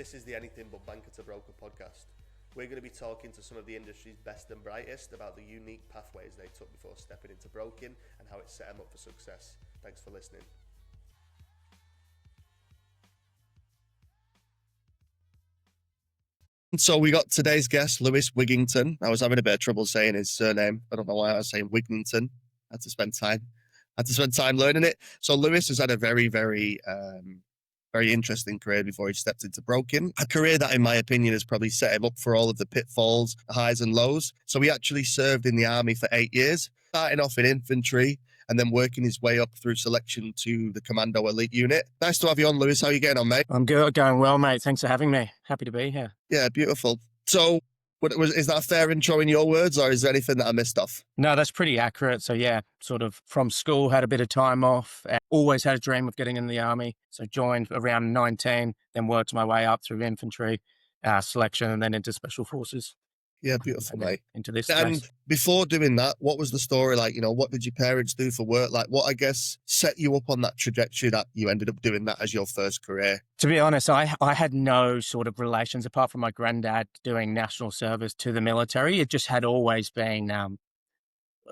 This is the Anything But Banker to Broker podcast. We're going to be talking to some of the industry's best and brightest about the unique pathways they took before stepping into broking and how it set them up for success. Thanks for listening. So we got today's guest, Wigington. I was having a bit of trouble saying his surname. I don't know why I was saying Wigington. I had to spend time learning it. So Lewis has had a very interesting career before he stepped into broking. A career that, in my opinion, has probably set him up for all of the pitfalls, the highs and lows. So he actually served in the army for 8 years, starting off in infantry and then working his way up through selection to the Commando elite unit. Nice to have you on, Lewis. How are you getting on, mate? I'm good, going well, mate. Thanks for having me. Happy to be here. Yeah, beautiful. So is that a fair intro in your words, or is there anything that I missed off? No, that's pretty accurate. So yeah, sort of from school, had a bit of time off, always had a dream of getting in the army. So joined around 19, then worked my way up through infantry, selection, and then into special forces. Yeah, beautiful, mate. Into this And space. before doing that, what was the story like? You know, what did your parents do for work? Like, what, I guess, set you up on that trajectory that you ended up doing that as your first career? To be honest, I had no sort of relations apart from my granddad doing national service to the military. It just had always been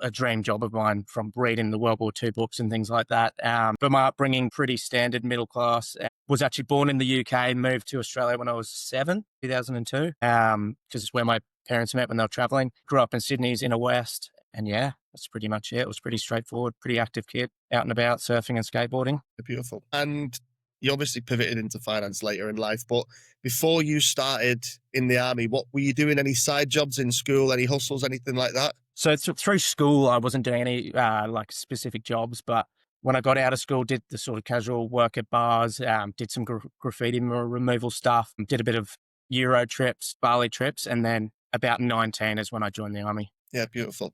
a dream job of mine from reading the World War II books and things like that. But my upbringing, pretty standard middle class. Was actually born in the UK, moved to Australia when I was 2002, because it's where my parents met when they were traveling. Grew up in Sydney's inner west. And yeah, that's pretty much it. It was pretty straightforward, pretty active kid, out and about, surfing and skateboarding. Beautiful. And you obviously pivoted into finance later in life, but before you started in the army, what were you doing? Any side jobs in school, any hustles, anything like that? So through school, I wasn't doing any like specific jobs, but when I got out of school, did the sort of casual work at bars, did some graffiti removal stuff, did a bit of Euro trips, Bali trips, and then about 19 is when I joined the army. Yeah, beautiful.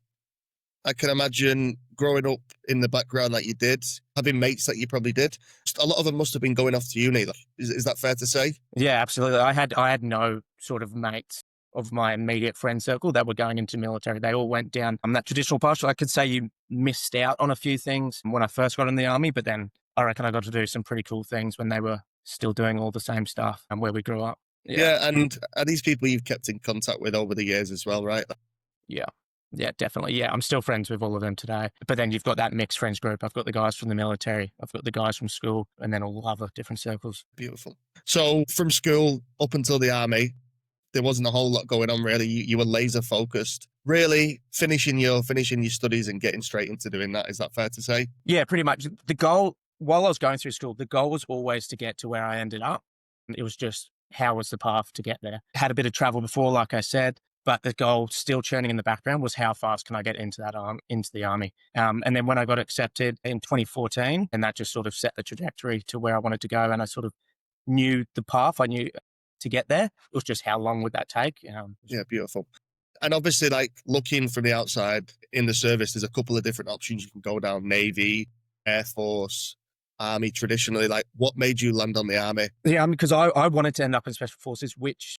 I can imagine growing up in the background that you did, having mates that you probably did. A lot of them must have been going off to uni. Is that fair to say? Yeah, absolutely. I had no sort of mates of my immediate friend circle that were going into military. They all went down that traditional path. I could say you missed out on a few things when I first got in the army, but then I reckon I got to do some pretty cool things when they were still doing all the same stuff and where we grew up. Yeah, and are these people you've kept in contact with over the years as well, right? Yeah, definitely. Yeah, I'm still friends with all of them today. But then you've got that mixed friends group. I've got the guys from the military, I've got the guys from school, and then all other different circles. Beautiful. So from school up until the army, there wasn't a whole lot going on really. You were laser focused, really finishing your studies and getting straight into doing that. Is that fair to say? Yeah, pretty much. The goal, while I was going through school, the goal was always to get to where I ended up. It was just how was the path to get there. Had a bit of travel before, like I said, but the goal still churning in the background was how fast can I get into the army. And then when I got accepted in 2014, and that just sort of set the trajectory to where I wanted to go. And I sort of knew the path I knew to get there. It was just how long would that take? Yeah, beautiful. And obviously, like looking from the outside in the service, there's a couple of different options you can go down: Navy, Air Force, Army. Traditionally, like what made you land on the Army? Yeah, because I wanted to end up in Special Forces, which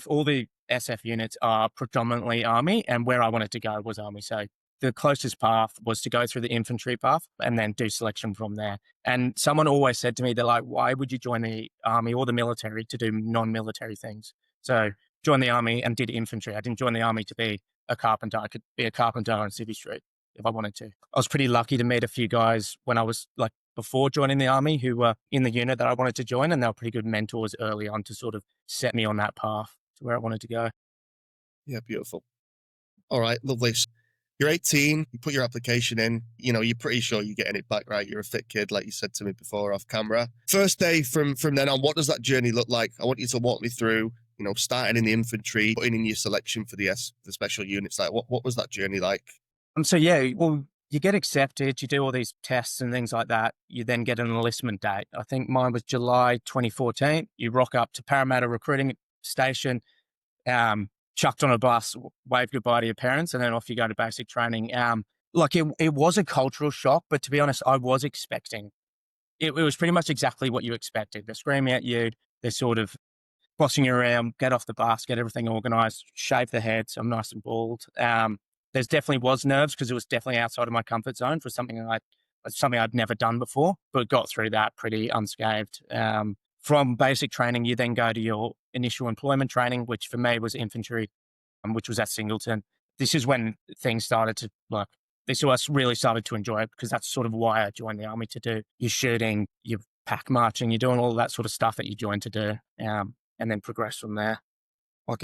all the SF units are predominantly Army, and where I wanted to go was Army. So the closest path was to go through the infantry path and then do selection from there. And someone always said to me, they're like, why would you join the army or the military to do non-military things? So join the army and did infantry. I didn't join the army to be a carpenter. I could be a carpenter on City Street if I wanted to. I was pretty lucky to meet a few guys when I was like before joining the army who were in the unit that I wanted to join, and they were pretty good mentors early on to sort of set me on that path to where I wanted to go. Yeah, beautiful. All right, lovely. You're 18, you put your application in, you know, you're pretty sure you're getting it back, right? You're a fit kid, like you said to me before off camera. First day from then on, what does that journey look like? I want you to walk me through, you know, starting in the infantry, putting in your selection for the special units. Like, what was that journey like? So yeah, well, you get accepted, you do all these tests and things like that. You then get an enlistment date. I think mine was July 2014. You rock up to Parramatta recruiting station, chucked on a bus, wave goodbye to your parents, and then off you go to basic training. It was a cultural shock, but to be honest, I was expecting. It was pretty much exactly what you expected. They're screaming at you. They're sort of bossing you around, get off the bus, get everything organized, shave the head, so I'm nice and bald. There's definitely was nerves because it was definitely outside of my comfort zone for something I'd never done before, but got through that pretty unscathed. From basic training, you then go to your initial employment training, which for me was infantry, which was at Singleton. This is when things started to this is when I really started to enjoy it, because that's sort of why I joined the army, to do your shooting, your pack marching, you're doing all that sort of stuff that you joined to do, and then progress from there. I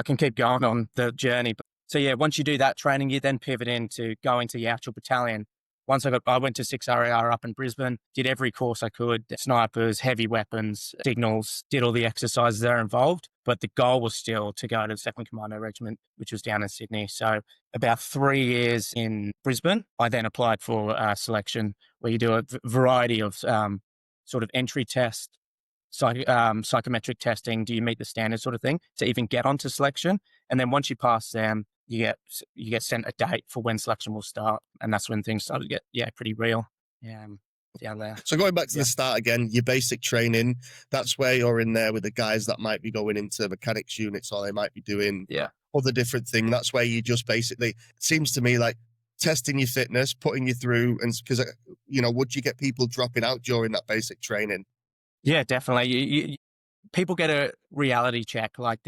can keep going on the journey. So yeah, once you do that training, you then pivot into going to the actual battalion. Once I went to 6 RAR up in Brisbane, did every course I could, snipers, heavy weapons, signals, did all the exercises that are involved. But the goal was still to go to the 2nd Commando Regiment, which was down in Sydney. So about 3 years in Brisbane, I then applied for selection, where you do a variety of sort of entry tests, psychometric testing. Do you meet the standard sort of thing to even get onto selection? And then once you pass them, you get sent a date for when selection will start, and that's when things started to get pretty real. Down there. So going back to the start again, your basic training, that's where you're in there with the guys that might be going into mechanics units, or they might be doing other different thing. That's where you just basically, it seems to me like testing your fitness, putting you through, and because would you get people dropping out during that basic training? Yeah, definitely. People get a reality check, like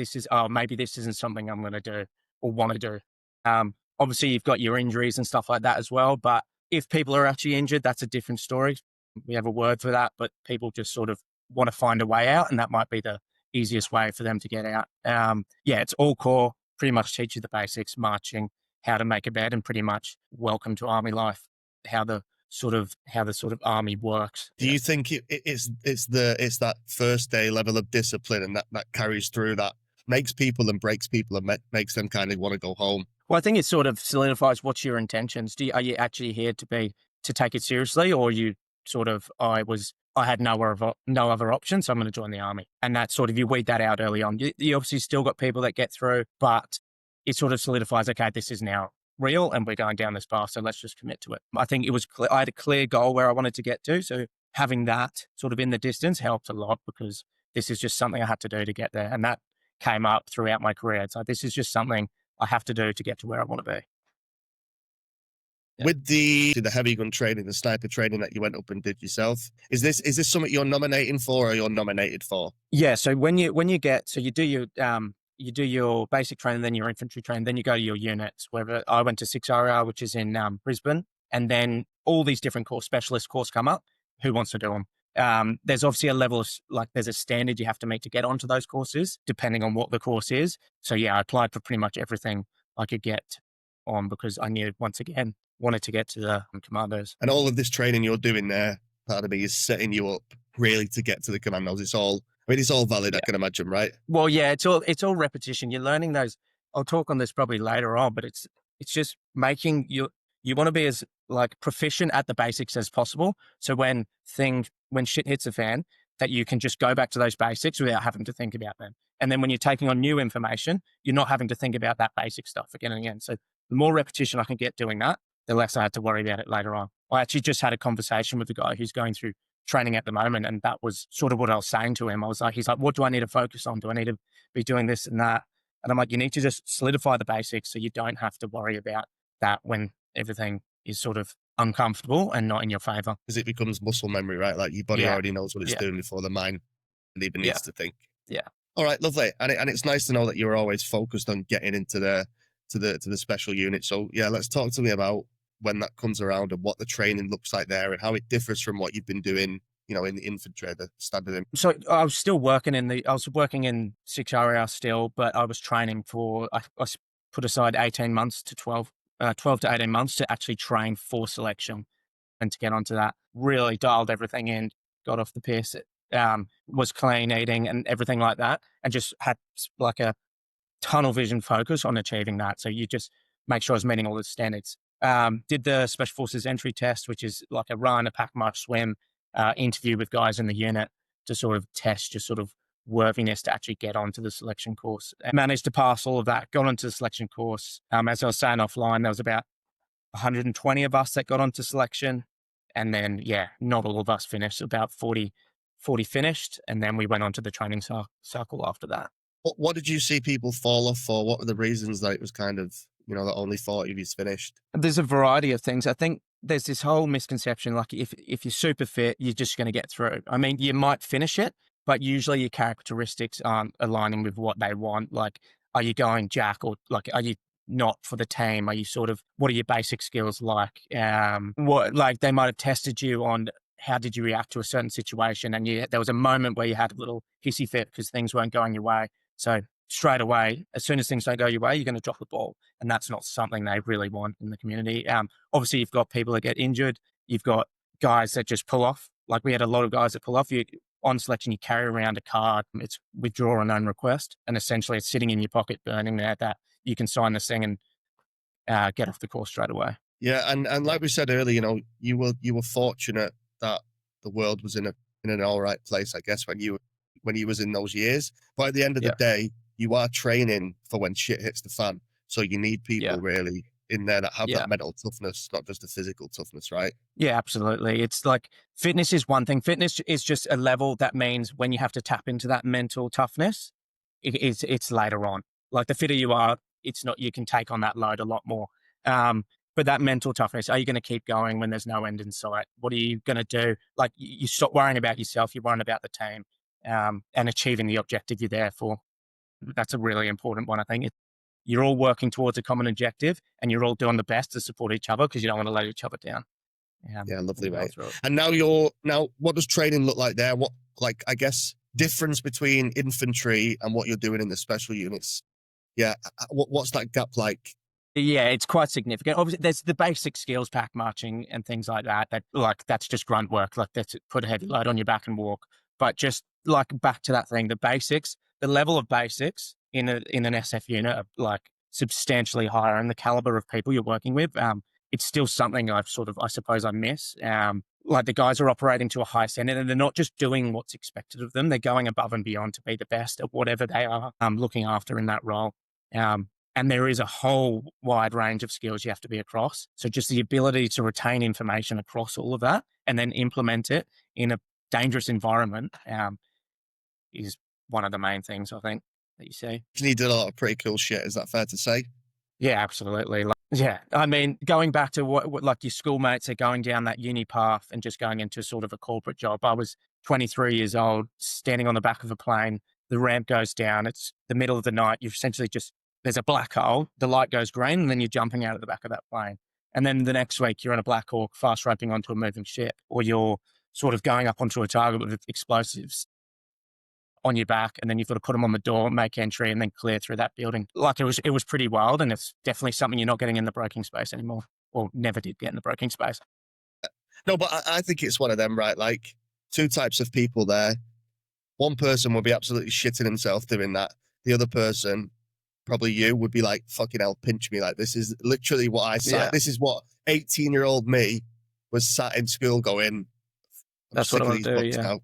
maybe this isn't something I'm going to do or want to do. Obviously, you've got your injuries and stuff like that as well. But if people are actually injured, that's a different story. We have a word for that, but people just sort of want to find a way out, and that might be the easiest way for them to get out. It's all core, pretty much teach you the basics, marching, how to make a bed, and pretty much welcome to army life, how the sort of army works. Do you think it's that first day level of discipline, and that carries through, that makes people and breaks people and makes them kind of want to go home? Well, I think it sort of solidifies what's your intentions. Are you actually here to take it seriously, or you sort of, I had no other option, so I'm going to join the army. And that sort of, you weed that out early on. You obviously still got people that get through, but it sort of solidifies, okay, this is now real and we're going down this path, so let's just commit to it. I think it was clear, I had a clear goal where I wanted to get to, so having that sort of in the distance helped a lot, because this is just something I had to do to get there. And that came up throughout my career. It's like, this is just something I have to do to get to where I want to be. With the heavy gun training, the sniper training that you went up and did yourself, is this something you're nominating for, or you're nominated for? Yeah. So when you do your basic training, then your infantry training, then you go to your units. Wherever I went to 6 RR, which is in Brisbane, and then all these different specialist courses come up. Who wants to do them? There's obviously a level of, there's a standard you have to meet to get onto those courses, depending on what the course is. So yeah, I applied for pretty much everything I could get on, because I knew, once again, wanted to get to the Commandos. And all of this training you're doing there, part of me, is setting you up really to get to the Commandos. It's all valid, I can imagine, right? Well, yeah, it's all repetition. You're learning those. I'll talk on this probably later on, but it's just making you want to be as proficient at the basics as possible. So when shit hits the fan, that you can just go back to those basics without having to think about them. And then when you're taking on new information, you're not having to think about that basic stuff again and again. So the more repetition I can get doing that, the less I had to worry about it later on. I actually just had a conversation with the guy who's going through training at the moment, and that was sort of what I was saying to him. He's like, what do I need to focus on? Do I need to be doing this and that? And I'm like, you need to just solidify the basics so you don't have to worry about that when everything is sort of uncomfortable and not in your favor. Because it becomes muscle memory, right? Like your body already knows what it's doing before the mind even needs to think. Yeah. All right, lovely. And it's nice to know that you're always focused on getting into the special unit. So yeah, let's talk to me about when that comes around and what the training looks like there and how it differs from what you've been doing, in the infantry, the standard. So I was still working I was working in 6 RAR still, but I was training I put aside 18 months to 12 to 18 months to actually train for selection and to get onto that. Really dialed everything in, got off the piss, was clean eating and everything like that, and just had a tunnel vision focus on achieving that. So you just make sure I was meeting all the standards. Did the Special Forces entry test, which is like a run, a pack march, swim, interview with guys in the unit to sort of test your sort of worthiness to actually get onto the selection course. I managed to pass all of that, got onto the selection course. As I was saying offline, there was about 120 of us that got onto selection. And then, not all of us finished, about 40 finished. And then we went on to the training circle after that. What did you see people fall off for? What were the reasons that it was kind of, that only 40 of you's finished? There's a variety of things. I think there's this whole misconception, if you're super fit, you're just going to get through. I mean, you might finish it, but usually your characteristics aren't aligning with what they want. Like, are you going jack, or like, are you not for the team? Are you sort of, what are your basic skills like? What, like, they might have tested you on how did you react to a certain situation, and there was a moment where you had a little hissy fit because things weren't going your way. So straight away, as soon as things don't go your way, you're going to drop the ball, and that's not something they really want in the community. Obviously, you've got people that get injured. You've got guys that just pull off. Like, we had a lot of guys that pull off. You on selection, you carry around a card. It's withdraw on own request, and essentially it's sitting in your pocket, burning there. That you can sign this thing and get off the course straight away. Yeah, and like we said earlier, you were fortunate that the world was in an all right place, I guess, when you was in those years. But at the end of the Yeah, day, you are training for when shit hits the fan. So you need yeah, people really in there that have yeah. that mental toughness, not just the physical toughness, right? Yeah, absolutely. It's like fitness is one thing. Fitness is just a level that means when you have to tap into that mental toughness, it's later on. Like, the fitter you are, it's not, you can take on that load a lot more. Um, but that mental toughness, are you going to keep going when there's no end in sight? What are you going to do? Like, you stop worrying about yourself, you're worrying about the team, and achieving the objective you're there for. That's a really important one, I think. You're all working towards a common objective, and you're all doing the best to support each other because you don't want to let each other down. Yeah, We're lovely, going mate. through it. And now what does training look like there? What, like, I guess, difference between infantry and what you're doing in the special units? Yeah, what's that gap like? Yeah, it's quite significant. Obviously, there's the basic skills, pack marching and things like that. That's just grunt work. Like, that's put a heavy load on your back and walk. But just like back to that thing, the basics, the level of basics in an SF unit are like substantially higher, and the caliber of people you're working with. It's still something I suppose I miss. Like, the guys are operating to a high standard, and they're not just doing what's expected of them. They're going above and beyond to be the best at whatever they are looking after in that role. And there is a whole wide range of skills you have to be across. So just the ability to retain information across all of that and then implement it in a dangerous environment is one of the main things, I think, that you see. You did a lot of pretty cool shit. Is that fair to say? Yeah, absolutely. Like, yeah, I mean, going back to what like your schoolmates are going down that uni path and just going into sort of a corporate job. I was 23 years old, standing on the back of a plane. The ramp goes down. It's the middle of the night. You've essentially just, there's a black hole. The light goes green, and then you're jumping out of the back of that plane. And then the next week, you're in a Black Hawk, fast raping onto a moving ship, or you're sort of going up onto a target with explosives on your back, and then you've got to put them on the door, make entry, and then clear through that building. Like, it was pretty wild, and it's definitely something you're not getting in the broking space anymore, or never did get in the broking space. No, but I think it's one of them, right? Like, two types of people there. One person would be absolutely shitting himself doing that. The other person, probably you, would be like, fucking hell, pinch me. Like, this is literally what I sat. Yeah, This is what 18-year-old me was sat in school going, I'm that's what sick I of want these to do. books Yeah. now.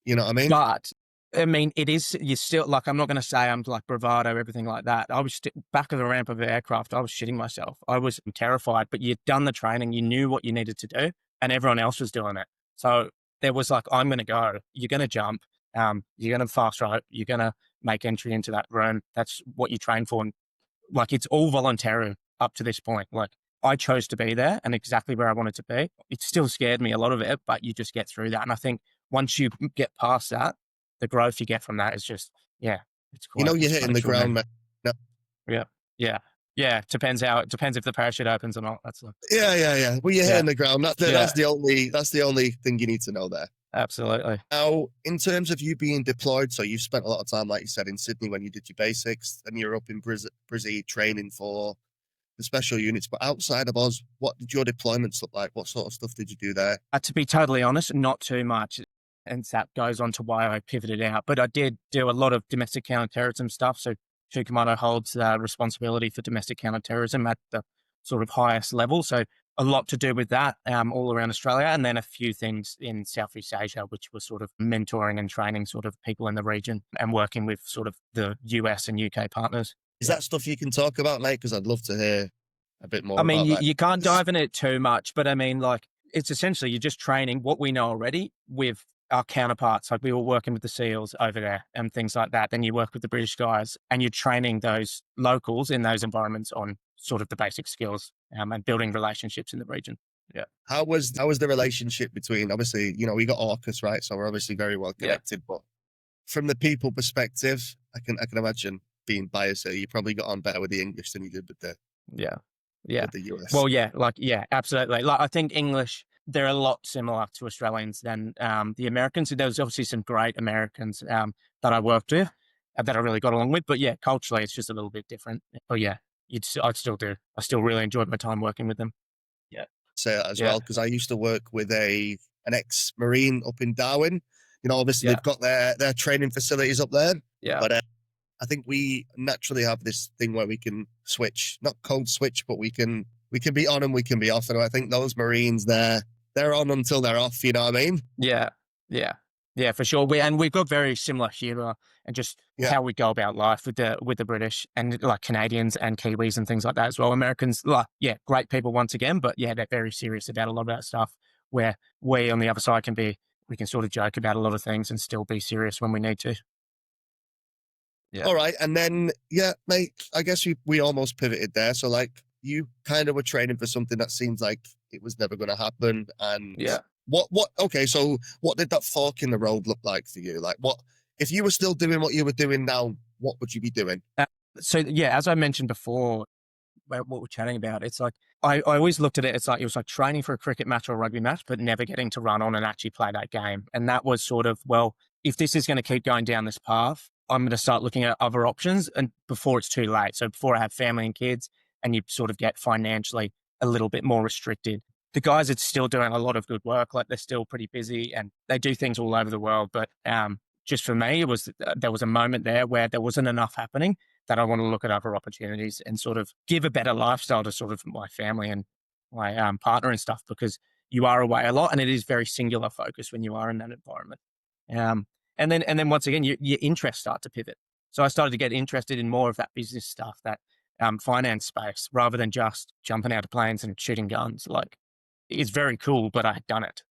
You know what I mean? But I mean, it is, you still, like, I'm not going to say I'm like bravado, everything like that. I was back of the ramp of the aircraft. I was shitting myself. I was terrified, but you'd done the training. You knew what you needed to do, and everyone else was doing it. So there was like, I'm going to go. You're going to jump. You're going to fast rope. You're going to make entry into that room. That's what you train for. And like, it's all voluntary up to this point. Like, I chose to be there and exactly where I wanted to be. It still scared me, a lot of it, but you just get through that. And I think once you get past that, the growth you get from that is just, yeah, You're it's quite hitting the ground, extraordinary. man. No, Yeah. Yeah. Yeah. It depends if the parachute opens or not. That's the, yeah. Well, you're yeah. hitting the ground. Yeah. That's the only thing you need to know there. Absolutely. Now, in terms of you being deployed, so you've spent a lot of time, like you said, in Sydney when you did your basics, and you're up in Brizzy training for the special units. But outside of Oz, what did your deployments look like? What sort of stuff did you do there? To be totally honest, not too much. And that goes on to why I pivoted out. But I did do a lot of domestic counterterrorism stuff. So Commando holds responsibility for domestic counterterrorism at the sort of highest level. So a lot to do with that all around Australia. And then a few things in Southeast Asia, which was sort of mentoring and training sort of people in the region and working with sort of the US and UK partners. Is Yeah. that stuff you can talk about, mate? Because I'd love to hear a bit I more mean, about that. you can't dive in it too much, but I mean, like, it's essentially you're just training what we know already with our counterparts. Like, we were working with the SEALs over there and things like that. Then you work with the British guys, and you're training those locals in those environments on sort of the basic skills and building relationships in the region. Yeah. How was the relationship between, obviously, we got AUKUS, right? So we're obviously very well Yeah. connected, but from the people perspective, I can imagine being biased here. You probably got on better with the English than you did Yeah. Yeah. with the US. Well, yeah, like, yeah, absolutely. Like, I think English, they're a lot similar to Australians than the Americans. There was obviously some great Americans that I worked with that I really got along with. But yeah, culturally, it's just a little bit different. But yeah, I still do. I still really enjoyed my time working with them. Yeah. Say that as Yeah. well, because I used to work with an ex-Marine up in Darwin. You know, obviously Yeah. they've got their training facilities up there. Yeah. But I think we naturally have this thing where we can switch, not code switch, but we can be on and we can be off. And I think those Marines, they're on until they're off. You know what I mean? Yeah. Yeah. Yeah, for sure. We've got very similar humor and just Yeah. how we go about life with the British and like Canadians and Kiwis and things like that as well. Americans, like, yeah, great people once again, but yeah, they're very serious about a lot of that stuff. Where we on the other side we can sort of joke about a lot of things and still be serious when we need to. Yeah. All right. And then, yeah, mate, I guess we almost pivoted there. So, like, you kind of were training for something that seems like it was never going to happen. And Yeah. okay, so what did that fork in the road look like for you? Like, if you were still doing what you were doing now, what would you be doing? So yeah, as I mentioned before, what we're chatting about, it's like I always looked at it. It's like it was like training for a cricket match or a rugby match, but never getting to run on and actually play that game. And that was sort of, well, if this is going to keep going down this path, I'm going to start looking at other options, and before it's too late. So before I have family and kids, and you sort of get financially a little bit more restricted. The guys are still doing a lot of good work. Like, they're still pretty busy and they do things all over the world. But just for me, there was a moment there where there wasn't enough happening, that I want to look at other opportunities and sort of give a better lifestyle to sort of my family and my partner and stuff, because you are away a lot and it is very singular focus when you are in that environment. And then once again, your interests start to pivot. So I started to get interested in more of that business stuff, that finance space, rather than just jumping out of planes and shooting guns. Like, it's very cool, but I had done it.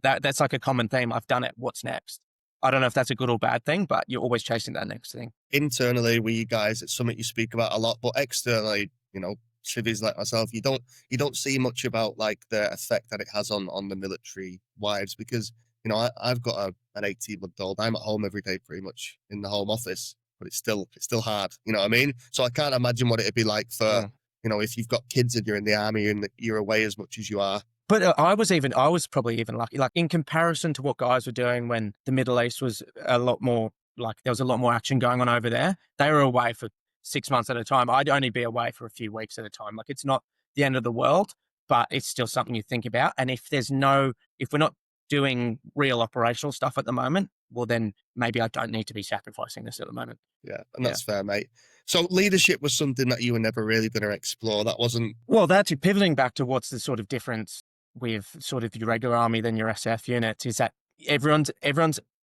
That's like a common theme. I've done it. What's next? I don't know if that's a good or bad thing, but you're always chasing that next thing. Internally, with you guys, it's something you speak about a lot, but externally, you know, civvies like myself, you don't see much about like the effect that it has on the military wives, because you know I've got an 18-month-old. I'm at home every day, pretty much in the home office, but it's still hard. You know what I mean? So I can't imagine what it'd be like for you know, if you've got kids and you're in the army and you're away as much as you are. But I was probably even lucky, like in comparison to what guys were doing when the Middle East was a lot more, like there was a lot more action going on over there. They were away for 6 months at a time. I'd only be away for a few weeks at a time. Like, it's not the end of the world, but it's still something you think about. And if we're not doing real operational stuff at the moment, well, then maybe I don't need to be sacrificing this at the moment. Yeah, and that's fair, mate. So leadership was something that you were never really going to explore. That wasn't... Well, that's pivoting back to what's the sort of difference with sort of your regular army than your SF units, is that everyone's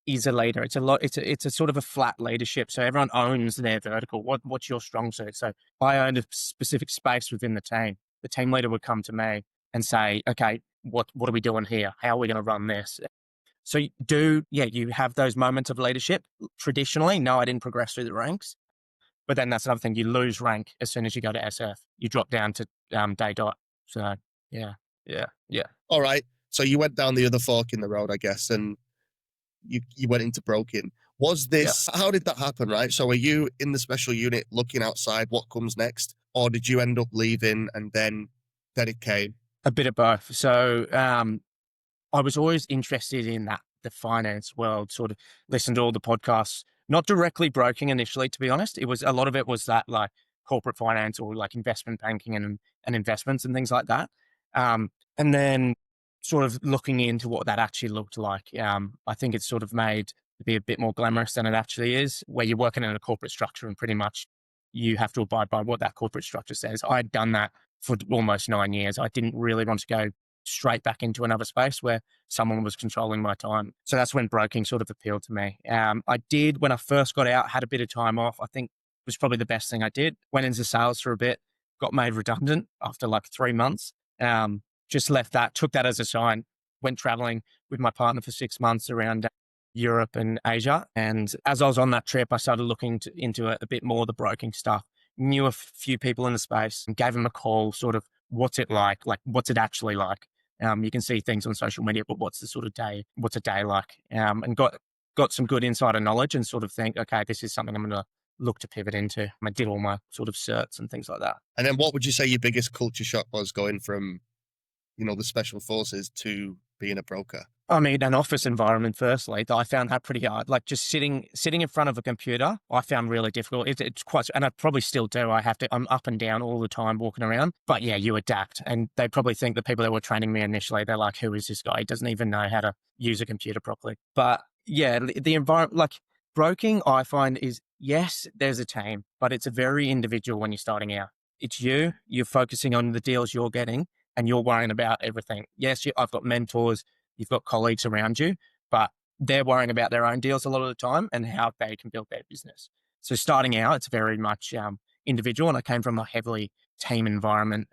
is a leader. It's a sort of a flat leadership. So everyone owns their vertical. What's your strong suit? So I owned a specific space within the team. The team leader would come to me and say, okay, what are we doing here? How are we going to run this? So you have those moments of leadership. Traditionally, no, I didn't progress through the ranks. But then that's another thing. You lose rank as soon as you go to SF. You drop down to day dot. So yeah. All right. So you went down the other fork in the road, I guess, and you went into broken. Was this, how did that happen, right? So were you in the special unit looking outside what comes next, or did you end up leaving and then it came? A bit of both. So I was always interested in the finance world, sort of listened to all the podcasts, not directly broking initially, to be honest. A lot of it was that like corporate finance or like investment banking and investments and things like that. And then sort of looking into what that actually looked like. I think it's sort of made to be a bit more glamorous than it actually is, where you're working in a corporate structure and pretty much you have to abide by what that corporate structure says. I'd done that for almost 9 years. I didn't really want to go straight back into another space where someone was controlling my time. So that's when broking sort of appealed to me. I did, when I first got out, had a bit of time off. I think it was probably the best thing I did. Went into sales for a bit, got made redundant after like 3 months. Just left that, took that as a sign, went traveling with my partner for 6 months around Europe and Asia. And as I was on that trip, I started looking into a bit more of the broking stuff, knew a few people in the space and gave them a call, sort of what's it like what's it actually like? You can see things on social media, but what's a day like? And got got some good insider knowledge and sort of think, okay, this is something I'm going to look to pivot into. I did all my sort of certs and things like that. And then what would you say your biggest culture shock was going from, the special forces to being a broker? I mean, an office environment, firstly, I found that pretty hard. Like just sitting in front of a computer, I found really difficult. It's quite, and I probably still do. I'm up and down all the time walking around. But yeah, you adapt. And they probably think the people that were training me initially, they're like, who is this guy? He doesn't even know how to use a computer properly. But yeah, the environment, like broking, I find is, yes, there's a team, but it's a very individual when you're starting out. It's you're focusing on the deals you're getting and you're worrying about everything. Yes, I've got mentors, you've got colleagues around you, but they're worrying about their own deals a lot of the time and how they can build their business. So starting out, it's very much individual. And I came from a heavily team environment,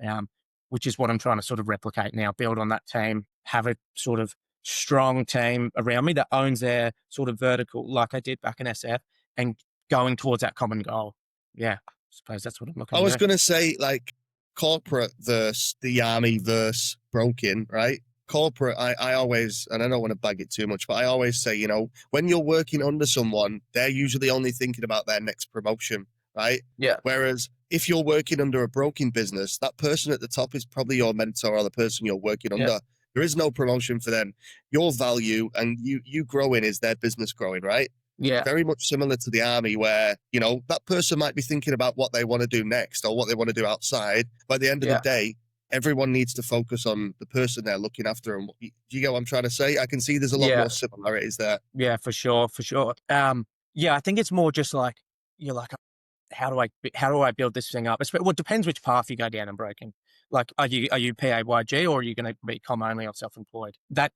which is what I'm trying to sort of replicate now, build on that team, have a sort of strong team around me that owns their sort of vertical, like I did back in SF, and going towards that common goal. Yeah, I suppose that's what I'm looking I was at. going to say, like, corporate versus the army versus broken, right? Corporate, I always, and I don't want to bag it too much, but I always say, when you're working under someone, they're usually only thinking about their next promotion, right? Yeah. Whereas if you're working under a broking business, that person at the top is probably your mentor or the person you're working under. There is no promotion for them. Your value and you growing is their business growing, right? Yeah. Very much similar to the army where, that person might be thinking about what they want to do next or what they want to do outside. By the end of the day, everyone needs to focus on the person they're looking after. And do you get what I'm trying to say? I can see there's a lot more similarities there. Yeah, for sure. Yeah, I think it's more just like, you're like, how do I build this thing up? Well, it depends which path you go down in broking. Like, are you PAYG or are you going to be com only or self-employed? That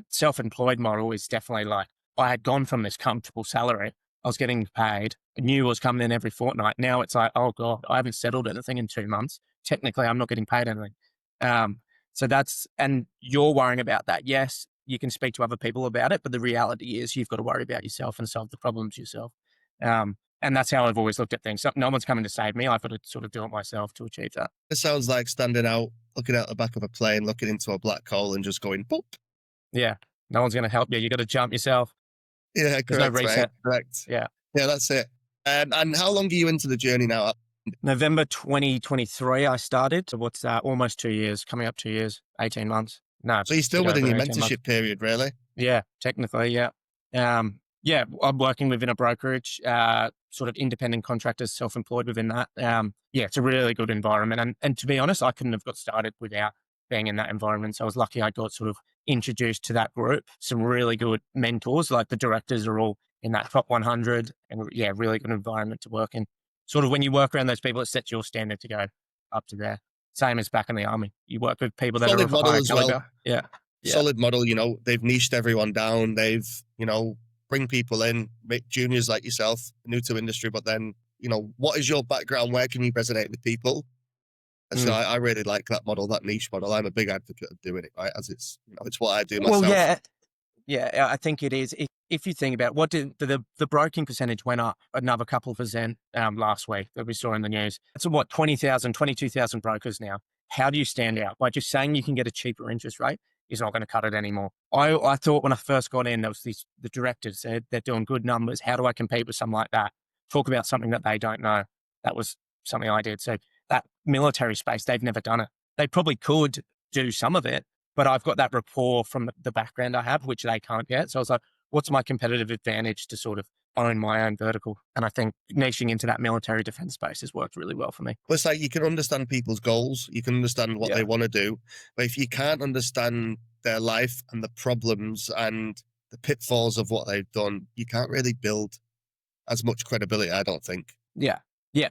self-employed model is definitely like, I had gone from this comfortable salary. I was getting paid. I knew I was coming in every fortnight. Now it's like, oh God, I haven't settled anything in 2 months. Technically, I'm not getting paid anything. And you're worrying about that. Yes, you can speak to other people about it, but the reality is you've got to worry about yourself and solve the problems yourself. And that's how I've always looked at things. So no one's coming to save me. I've got to sort of do it myself to achieve that. It sounds like standing out, looking out the back of a plane, looking into a black hole and just going, boop. Yeah. No one's going to help you. You got to jump yourself. Yeah, correct. There's no reset. Right? Correct. Yeah. Yeah, that's it. And how long are you into the journey now? November 2023, I started. So what's that? Almost 2 years, coming up 2 years, 18 months. No. So you're still within your mentorship period, really? Yeah, technically, yeah. Yeah, I'm working within a brokerage, sort of independent contractors, self-employed within that. Yeah, it's a really good environment. And to be honest, I couldn't have got started without being in that environment. So I was lucky I got sort of introduced to that group. Some really good mentors, like the directors are all in that top 100. And yeah, really good environment to work in. Sort of when you work around those people, it sets your standard to go up to there. Same as back in the army. You work with people that are of a higher caliber. Well. Yeah. Solid model, they've niched everyone down. They've, bring people in, make juniors like yourself, new to industry, but then, what is your background? Where can you resonate with people? And so I really like that model, that niche model. I'm a big advocate of doing it, right? As it's, it's what I do myself. Well, yeah, I think it is. If you think about what did the broking percentage went up another couple of percent last week that we saw in the news. It's what, 20,000, 22,000 brokers now. How do you stand out? By just saying you can get a cheaper interest rate is not going to cut it anymore. I thought when I first got in, there was the director said they're doing good numbers. How do I compete with something like that? Talk about something that they don't know. That was something I did. So that military space, they've never done it. They probably could do some of it, but I've got that rapport from the background I have, which they can't get. So I was like, what's my competitive advantage to sort of own my own vertical? And I think niching into that military defense space has worked really well for me. Well, it's like you can understand people's goals. You can understand what they want to do. But if you can't understand their life and the problems and the pitfalls of what they've done, you can't really build as much credibility, I don't think. Yeah,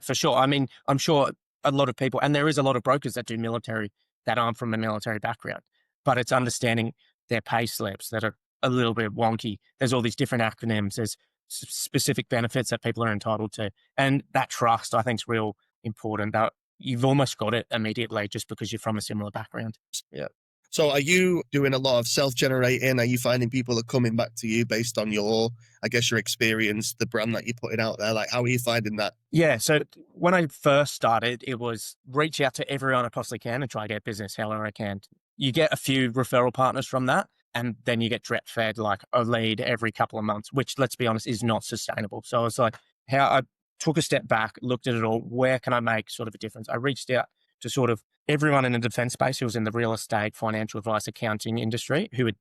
for sure. I mean, I'm sure a lot of people, and there is a lot of brokers that do military that aren't from a military background, but it's understanding their pay slips that are a little bit wonky. There's all these different acronyms. There's specific benefits that people are entitled to. And that trust, I think, is real important. That you've almost got it immediately just because you're from a similar background. Yeah. So are you doing a lot of self-generating? Are you finding people are coming back to you based on your experience, the brand that you're putting out there? Like, how are you finding that? Yeah. So when I first started, it was reach out to everyone I possibly can and try to get business however I can. You get a few referral partners from that. and then you get drip fed like a lead every couple of months, which, let's be honest, is not sustainable. So it's like how I took a step back, looked at it all. Where can I make sort of a difference? I reached out to sort of everyone in the defense space who was in the real estate, financial advice, accounting industry, who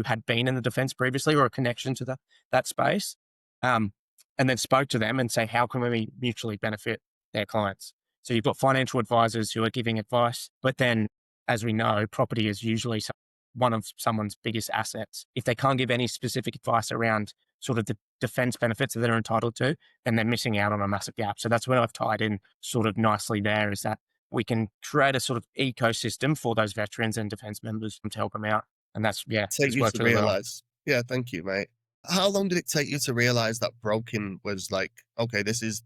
had been in the defense previously or a connection to that space, and then spoke to them and say, how can we mutually benefit their clients? So you've got financial advisors who are giving advice, but then, as we know, property is usually one of someone's biggest assets. If they can't give any specific advice around sort of the defense benefits that they're entitled to, then they're missing out on a massive gap. So that's where I've tied in sort of nicely there, is that we can create a sort of ecosystem for those veterans and defense members to help them out. And that's, Take it's you worked to really well. realize. Yeah, thank you, mate. How long did it take you to realize that broking was like, okay, this is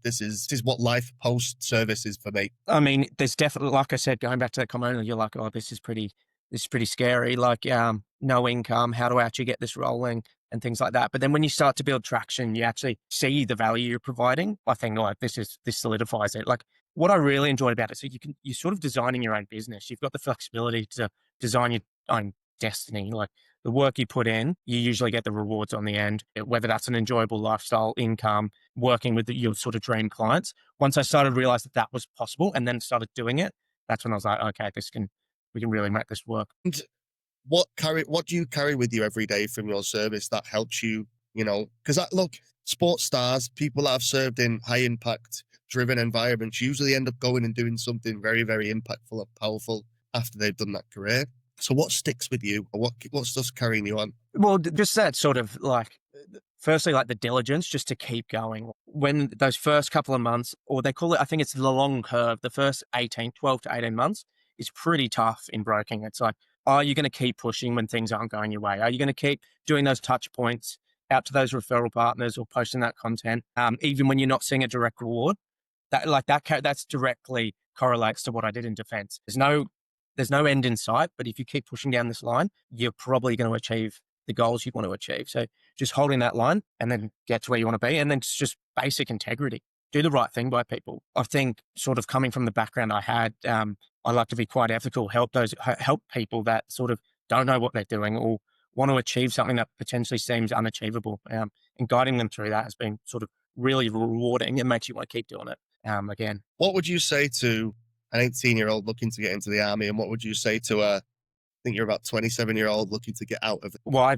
what life post service is for me? I mean, there's definitely, like I said, going back to that Commando, you're like, oh, this is pretty scary. Like, no income. How do I actually get this rolling and things like that? But then when you start to build traction, you actually see the value you're providing. I think like this solidifies it. Like what I really enjoyed about it, so you're sort of designing your own business. You've got the flexibility to design your own destiny. Like the work you put in, you usually get the rewards on the end, whether that's an enjoyable lifestyle, income, working with your sort of dream clients. Once I started to realize that was possible and then started doing it, that's when I was like, okay, we can really make this work. And what do you carry with you every day from your service that helps you, because look, sports stars, people that have served in high impact driven environments usually end up going and doing something very, very impactful and powerful after they've done that career. So what sticks with you, or what's just carrying you on? Well, just that sort of like, firstly, like the diligence just to keep going. When those first couple of months, or they call it, I think it's the long curve, the first 12 to 18 months is pretty tough in broking. It's like, are you going to keep pushing when things aren't going your way? Are you going to keep doing those touch points out to those referral partners or posting that content, even when you're not seeing a direct reward? That's directly correlates to what I did in defense. There's no end in sight, but if you keep pushing down this line, you're probably going to achieve the goals you want to achieve. So just holding that line and then get to where you want to be. And then it's just basic integrity. Do the right thing by people. I think sort of coming from the background I had, I like to be quite ethical, help people that sort of don't know what they're doing or want to achieve something that potentially seems unachievable. And guiding them through that has been sort of really rewarding. It makes you want to keep doing it again. What would you say to an 18-year-old looking to get into the army? And what would you say to I think you're about 27-year-old looking to get out of it? Well, I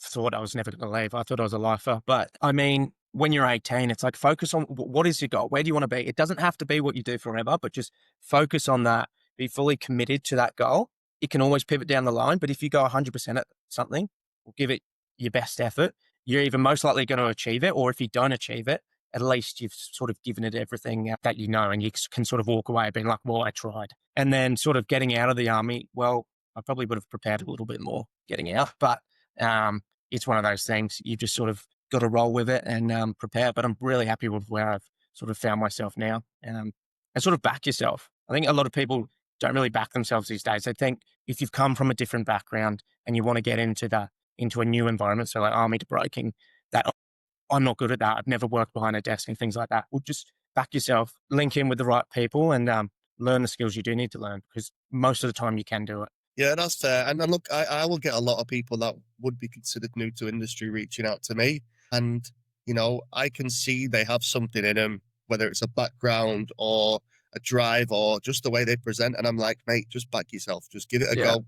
thought I was never going to leave. I thought I was a lifer. But I mean, when you're 18, it's like focus on what is your goal? Where do you want to be? It doesn't have to be what you do forever, but just focus on that. Be fully committed to that goal. It can always pivot down the line, but if you go 100% at something, or give it your best effort, you're either most likely going to achieve it, or if you don't achieve it, at least you've sort of given it everything that you know, and you can sort of walk away being like, well, I tried. And then sort of getting out of the army, well, I probably would have prepared a little bit more getting out, but it's one of those things. You just sort of got to roll with it and prepare. But I'm really happy with where I've sort of found myself now, and sort of back yourself. I think a lot of people don't really back themselves these days. They think if you've come from a different background and you want to get into a new environment, so like army to broking, that I'm not good at that. I've never worked behind a desk and things like that. Well, just back yourself, link in with the right people, and learn the skills you do need to learn, because most of the time you can do it. Yeah, that's fair. And look, I will get a lot of people that would be considered new to industry reaching out to me. And, I can see they have something in them, whether it's a background or a drive or just the way they present. And I'm like, mate, just back yourself. Just give it a go.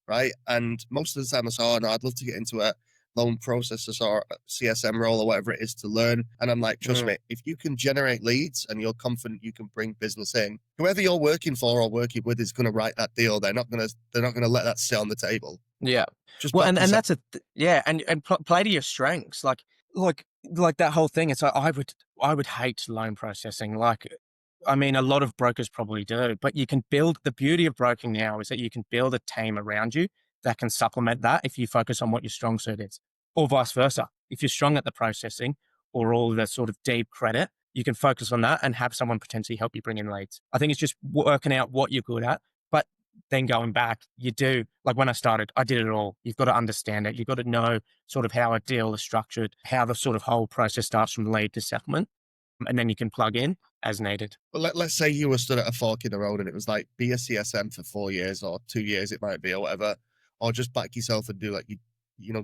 Right. And most of the time I say, oh, no, I'd love to get into a loan processor or a CSM role or whatever it is to learn. And I'm like, trust me, if you can generate leads and you're confident you can bring business in, whoever you're working for or working with is going to write that deal. They're not going to let that sit on the table. Yeah. Just well, and that's and play to your strengths. Like that whole thing. It's like, I would hate loan processing. Like, I mean, a lot of brokers probably do, but you can build, the beauty of broking now is that you can build a team around you that can supplement that if you focus on what your strong suit is, or vice versa. If you're strong at the processing or all the sort of deep credit, you can focus on that and have someone potentially help you bring in leads. I think it's just working out what you're good at, but then going back, you do, like when I started, I did it all. You've got to understand it. You've got to know sort of how a deal is structured, how the sort of whole process starts from lead to settlement, and then you can plug in as needed. Well, let's say you were stood at a fork in the road and it was like, be a CSM for 4 years or 2 years, it might be, or whatever. or just back yourself and do like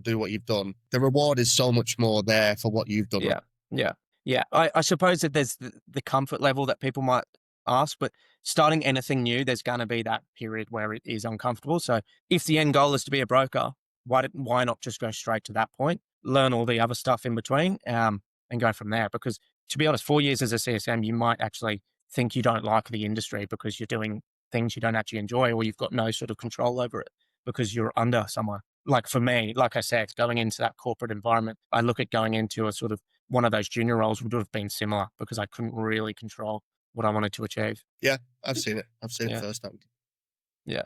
do what you've done. The reward is so much more there for what you've done. Yeah. I suppose that there's the comfort level that people might ask, but starting anything new, there's going to be that period where it is uncomfortable. So if the end goal is to be a broker, why not just go straight to that point, learn all the other stuff in between, and go from there? Because to be honest, 4 years as a CSM, you might actually think you don't like the industry because you're doing things you don't actually enjoy, or you've got no sort of control over it because you're under someone. Like for me, like I said, going into that corporate environment, I look at going into a sort of one of those junior roles would have been similar because I couldn't really control what I wanted to achieve. Yeah, I've seen it. I've seen it Yeah. firsthand. Yeah.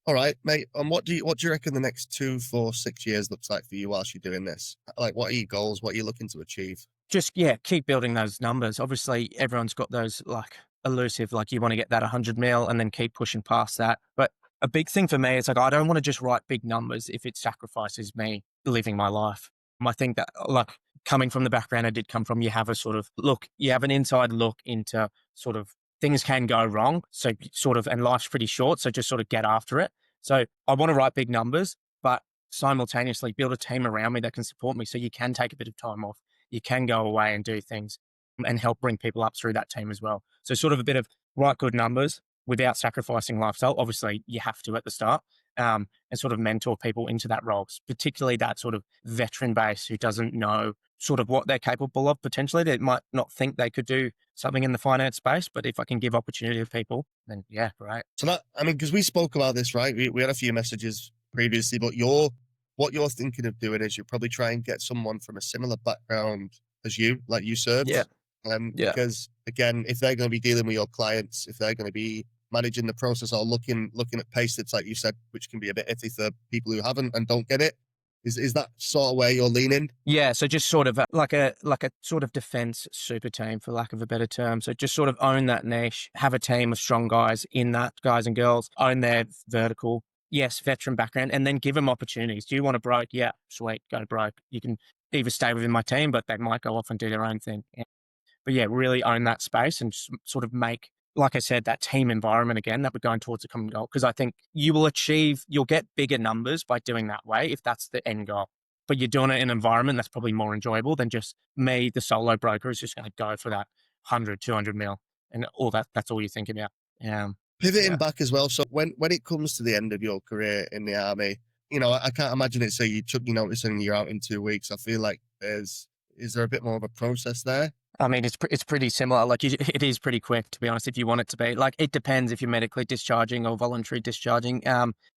All right, mate. And what do you reckon the next 2, 4, 6 years looks like for you whilst you're doing this? Like, what are your goals? What are you looking to achieve? Just, keep building those numbers. Obviously, everyone's got those like elusive, like you want to get that 100 mil and then keep pushing past that. But a big thing for me is like, I don't want to just write big numbers if it sacrifices me living my life. I think that like coming from the background I did come from, you have a sort of look, you have an inside look into sort of things can go wrong. So sort of, and life's pretty short. So just sort of get after it. So I want to write big numbers, but simultaneously build a team around me that can support me. So you can take a bit of time off. You can go away and do things and help bring people up through that team as well. So sort of a bit of write good numbers without sacrificing lifestyle. Obviously you have to at the start, and sort of mentor people into that role, particularly that sort of veteran base who doesn't know sort of what they're capable of potentially. They might not think they could do something in the finance space, but if I can give opportunity to people, then yeah, right. So that, I mean, because we spoke about this, right? We had a few messages previously, but what you're thinking of doing is you probably try and get someone from a similar background as you, like you served. Yeah. Because again, if they're going to be dealing with your clients, if they're going to be managing the process or looking at pay slips, like you said, which can be a bit iffy for people who haven't and don't get it. Is that sort of where you're leaning? Yeah, so just sort of like a sort of defense super team, for lack of a better term. So just sort of own that niche, have a team of strong guys in that, guys and girls, own their vertical. Yes, veteran background, and then give them opportunities. Do you want to broke? Yeah, sweet, go to broke. You can either stay within my team, but they might go off and do their own thing. Yeah. But yeah, really own that space and sort of make, like I said, that team environment again, that we're going towards a common goal. Because I think you'll get bigger numbers by doing that way if that's the end goal. But you're doing it in an environment that's probably more enjoyable than just me, the solo broker, is just going to go for that 100, 200 mil and all that. That's all you think about. Pivoting back as well. So when it comes to the end of your career in the army, I can't imagine it. Say you took your notice and you're out in 2 weeks. I feel like is there a bit more of a process there? I mean, it's pretty similar. Like it is pretty quick, to be honest. If you want it to be, like, it depends if you're medically discharging or voluntary discharging.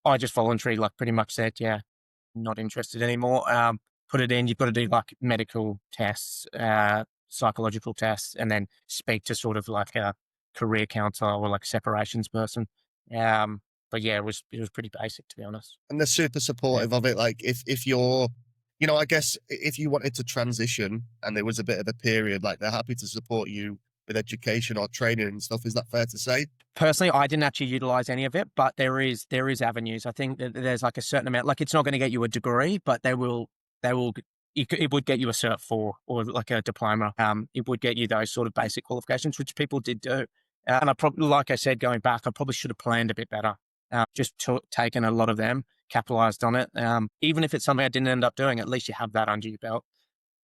I just voluntary, like, pretty much said, yeah, not interested anymore. Put it in. You've got to do like medical tests, psychological tests, and then speak to sort of like a career counselor or like separations person. But yeah, it was pretty basic, to be honest. And they're super supportive of it. Like if you're, I guess if you wanted to transition and there was a bit of a period, like they're happy to support you with education or training and stuff. Is that fair to say? Personally, I didn't actually utilize any of it, but there is avenues. I think that there's like a certain amount, like it's not going to get you a degree, but it would get you a Cert 4 or like a diploma. It would get you those sort of basic qualifications, which people did do. And I probably, like I said, going back, I probably should have planned a bit better. Just taken a lot of them, capitalized on it. Even if it's something I didn't end up doing, at least you have that under your belt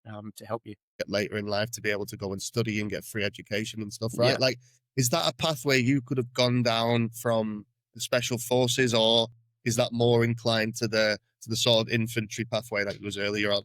to help you. Get later in life to be able to go and study and get free education and stuff, right? Yeah. Like, is that a pathway you could have gone down from the special forces, or is that more inclined to the sort of infantry pathway that it was earlier on?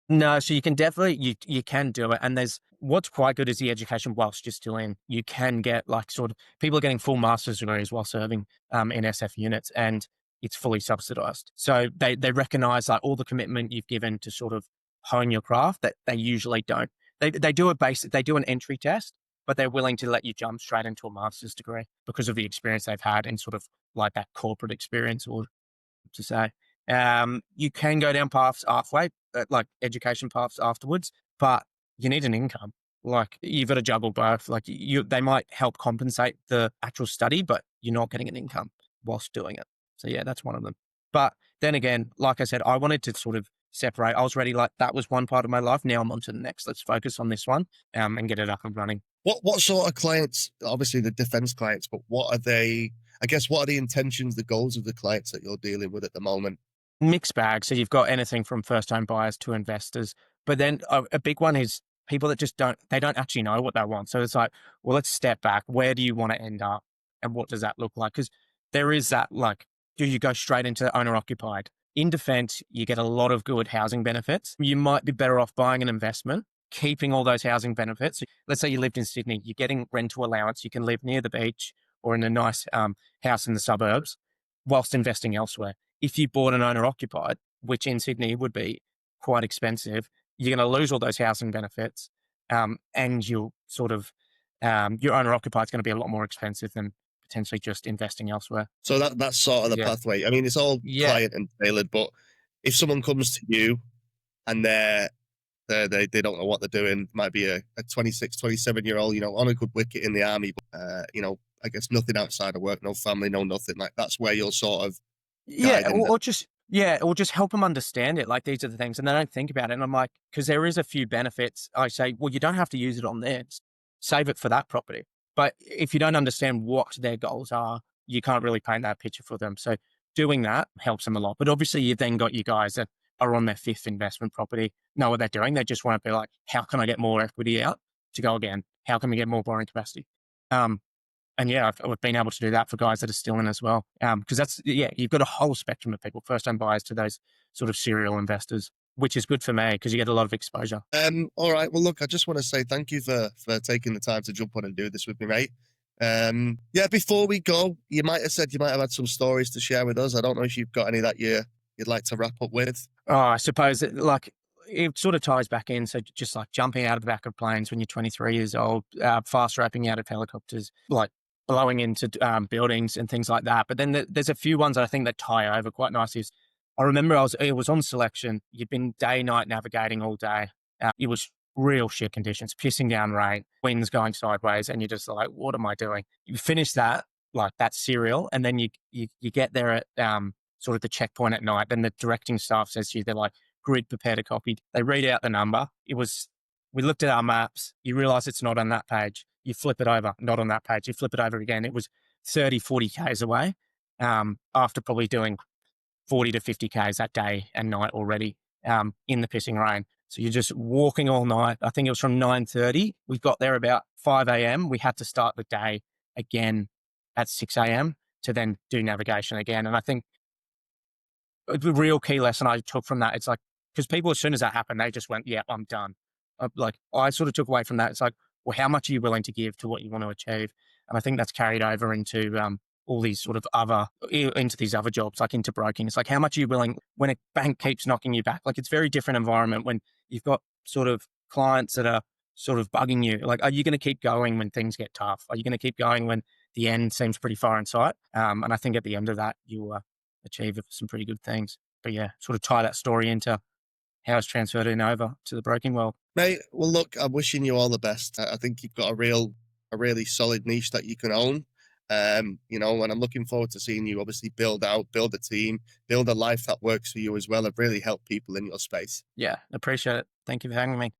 No, so you can definitely, you can do it. And there's, what's quite good is the education whilst you're still in. You can get like sort of, people are getting full master's degrees while serving in SF units, and it's fully subsidized. So they recognize like all the commitment you've given to sort of hone your craft that they usually don't. They do they do an entry test, but they're willing to let you jump straight into a master's degree because of the experience they've had in sort of like that corporate experience, or to say. You can go down paths halfway, like education paths afterwards, but you need an income. Like you've got to juggle both. Like they might help compensate the actual study, but you're not getting an income whilst doing it. So yeah, that's one of them. But then again, like I said, I wanted to sort of separate. I was ready. Like that was one part of my life. Now I'm on to the next. Let's focus on this one and get it up and running. What sort of clients? Obviously the defense clients, but what are they? I guess what are the intentions, the goals of the clients that you're dealing with at the moment? Mixed bag. So you've got anything from first home buyers to investors. But then a big one is people that just they don't actually know what they want. So it's like, well, let's step back. Where do you want to end up? And what does that look like? Because there is that, like, do you go straight into owner occupied? In defense, you get a lot of good housing benefits. You might be better off buying an investment, keeping all those housing benefits. Let's say you lived in Sydney, you're getting rental allowance. You can live near the beach or in a nice house in the suburbs whilst investing elsewhere. If you bought an owner occupied, which in Sydney would be quite expensive, you're going to lose all those housing benefits, and you'll sort of your owner occupied is going to be a lot more expensive than potentially just investing elsewhere. So that's sort of the Yeah, pathway. I mean, it's all yeah, client and tailored, but if someone comes to you and they don't know what they're doing, might be a 26, 27-year old, on a good wicket in the army, but, I guess nothing outside of work, no family, no nothing. Like that's where you're sort of yeah, guiding them. or just help them understand it. Like these are the things, and they don't think about it. And I'm like, because there is a few benefits. I say, well, you don't have to use it on this. Save it for that property. But if you don't understand what their goals are, you can't really paint that picture for them. So doing that helps them a lot. But obviously, you've then got you guys that are on their fifth investment property, know what they're doing. They just want to be like, how can I get more equity out to go again? How can we get more borrowing capacity? Um, and yeah, I've been able to do that for guys that are still in as well. Because that's, yeah, you've got a whole spectrum of people, first time buyers to those sort of serial investors, which is good for me because you get a lot of exposure. All right. Well, look, I just want to say thank you for taking the time to jump on and do this with me, mate. Yeah, before we go, you might have said you might have had some stories to share with us. I don't know if you've got any that you'd like to wrap up with. Oh, I suppose it sort of ties back in. So just like jumping out of the back of planes when you're 23 years old, fast rapping out of helicopters, like blowing into buildings and things like that. But then there's a few ones that I think that tie over quite nicely. I remember it was on selection. You'd been day, night navigating all day. It was real shit conditions, pissing down rain, winds going sideways. And you're just like, what am I doing? You finish that, like that serial. And then you get there at, sort of the checkpoint at night. Then the directing staff says to you, they're like, grid prepared a copy. They read out the number. We looked at our maps. You realize it's not on that page. You flip it over, not on that page. You flip it over again. It was 30, 40 Ks away, after probably doing 40 to 50 Ks that day and night already, in the pissing rain. So you're just walking all night. I think it was from 9:30. We got there about 5 a.m. We had to start the day again at 6 a.m. to then do navigation again. And I think the real key lesson I took from that, it's like, because people, as soon as that happened, they just went, yeah, I'm done. Like I sort of took away from that. It's like, well, how much are you willing to give to what you want to achieve? And I think that's carried over into all these sort of into these other jobs, like into broking. It's like, how much are you willing when a bank keeps knocking you back? Like it's a very different environment when you've got sort of clients that are sort of bugging you. Like, are you going to keep going when things get tough? Are you going to keep going when the end seems pretty far in sight? And I think at the end of that, you achieve some pretty good things. But yeah, sort of tie that story into how it's transferred in over to the broking world. Mate, well, look, I'm wishing you all the best. I think you've got a really solid niche that you can own. And I'm looking forward to seeing you obviously build a team, build a life that works for you as well, and really help people in your space. Yeah, appreciate it. Thank you for having me.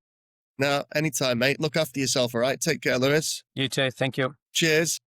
Now, anytime, mate. Look after yourself, all right? Take care, Lewis. You too. Thank you. Cheers.